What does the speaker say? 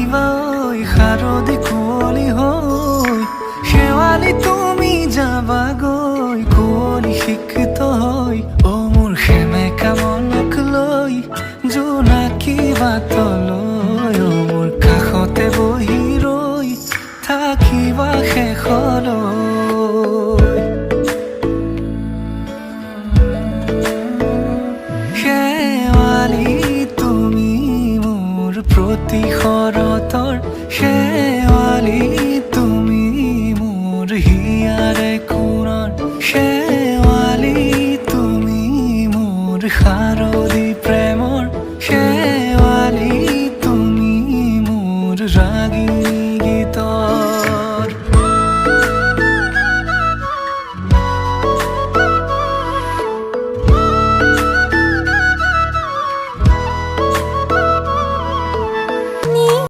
থাকিবা ঐ শাৰদী কুঁৱলী হৈ শেৱালি তুমি যাবাগৈ কুঁৱলী শিক্ষিত হৈ অ মোৰ সেমেকা মনক লৈ জোনাকী বাটলৈ অ মোৰ কাষতে বহি ৰৈ থাকিবা শেষলৈ শেৱালি তুমি মোৰ প্ৰতি শৰতৰ শেৱালি তুমি মোৰ হিয়াৰে কোণৰ শেৱালি তুমি মোৰ শাৰদী প্ৰেমৰ শেৱালি তুমি মোৰ ৰাগিনী